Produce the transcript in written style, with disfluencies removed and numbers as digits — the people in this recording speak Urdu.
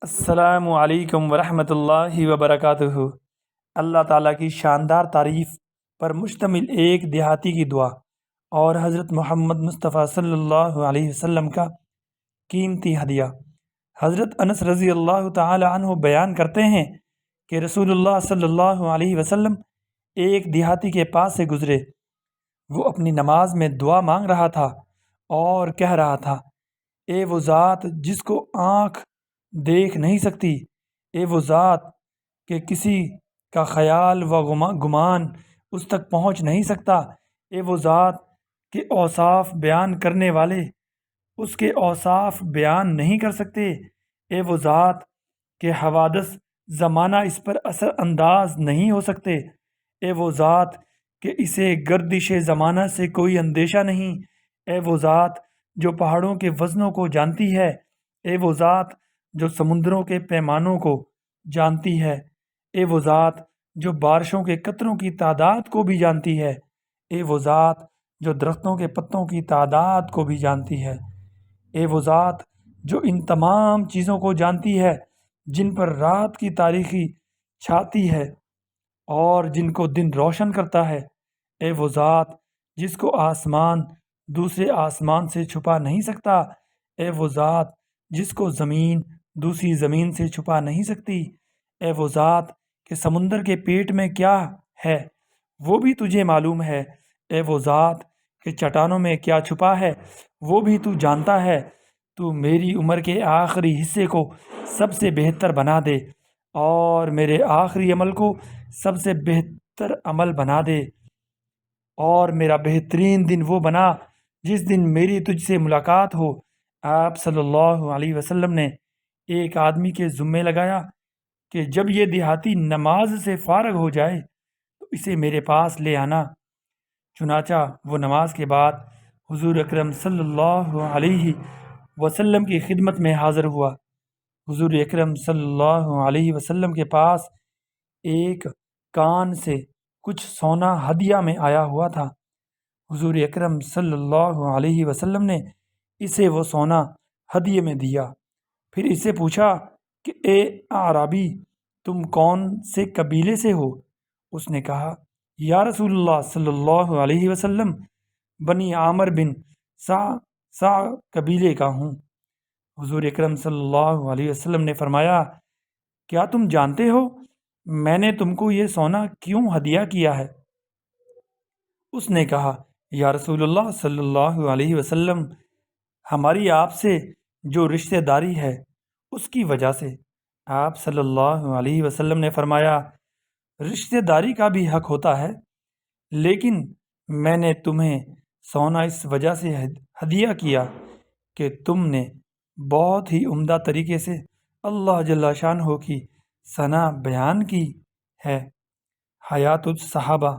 السلام علیکم ورحمۃ اللہ وبرکاتہ۔ اللہ تعالیٰ کی شاندار تعریف پر مشتمل ایک دیہاتی کی دعا اور حضرت محمد مصطفیٰ صلی اللہ علیہ وسلم کا قیمتی ہدیہ۔ حضرت انس رضی اللہ تعالی عنہ بیان کرتے ہیں کہ رسول اللہ صلی اللہ علیہ وسلم ایک دیہاتی کے پاس سے گزرے۔ وہ اپنی نماز میں دعا مانگ رہا تھا اور کہہ رہا تھا، اے وہ ذات جس کو آنکھ دیکھ نہیں سکتی، اے وہ ذات کہ کسی کا خیال و گمان اس تک پہنچ نہیں سکتا، اے وہ ذات کہ اوصاف بیان کرنے والے اس کے اوصاف بیان نہیں کر سکتے، اے وہ ذات کہ حوادث زمانہ اس پر اثر انداز نہیں ہو سکتے، اے وہ ذات کہ اسے گردش زمانہ سے کوئی اندیشہ نہیں، اے وہ ذات جو پہاڑوں کے وزنوں کو جانتی ہے، اے وہ ذات جو سمندروں کے پیمانوں کو جانتی ہے، اے وہ ذات جو بارشوں کے قطروں کی تعداد کو بھی جانتی ہے، اے وہ ذات جو درختوں کے پتوں کی تعداد کو بھی جانتی ہے، اے وہ ذات جو ان تمام چیزوں کو جانتی ہے جن پر رات کی تاریکی چھاتی ہے اور جن کو دن روشن کرتا ہے، اے وہ ذات جس کو آسمان دوسرے آسمان سے چھپا نہیں سکتا، اے وہ ذات جس کو زمین دوسری زمین سے چھپا نہیں سکتی، اے وہ ذات کہ سمندر کے پیٹ میں کیا ہے وہ بھی تجھے معلوم ہے، اے وہ ذات کہ چٹانوں میں کیا چھپا ہے وہ بھی تو جانتا ہے، تو میری عمر کے آخری حصے کو سب سے بہتر بنا دے اور میرے آخری عمل کو سب سے بہتر عمل بنا دے، اور میرا بہترین دن وہ بنا جس دن میری تجھ سے ملاقات ہو۔ آپ صلی اللہ علیہ وسلم نے ایک آدمی کے ذمے لگایا کہ جب یہ دیہاتی نماز سے فارغ ہو جائے تو اسے میرے پاس لے آنا۔ چنانچہ وہ نماز کے بعد حضور اکرم صلی اللہ علیہ وسلم کی خدمت میں حاضر ہوا۔ حضور اکرم صلی اللہ علیہ وسلم کے پاس ایک کان سے کچھ سونا ہدیہ میں آیا ہوا تھا۔ حضور اکرم صلی اللہ علیہ وسلم نے اسے وہ سونا ہدیے میں دیا، پھر اس سے پوچھا کہ اے اعرابی، تم کون سے قبیلے سے ہو؟ اس نے کہا، یا رسول اللہ صلی اللہ علیہ وسلم، بنی عامر بن سا قبیلے کا ہوں۔ حضور اکرم صلی اللہ علیہ وسلم نے فرمایا، کیا تم جانتے ہو میں نے تم کو یہ سونا کیوں ہدیہ کیا ہے؟ اس نے کہا، یا رسول اللہ صلی اللہ علیہ وسلم، ہماری آپ سے جو رشتہ داری ہے اس کی وجہ سے۔ آپ صلی اللہ علیہ وسلم نے فرمایا، رشتہ داری کا بھی حق ہوتا ہے، لیکن میں نے تمہیں سونا اس وجہ سے ہدیہ کیا کہ تم نے بہت ہی عمدہ طریقے سے اللہ جل شانہ کی ثنا بیان کی ہے۔ حیات الصحابہ۔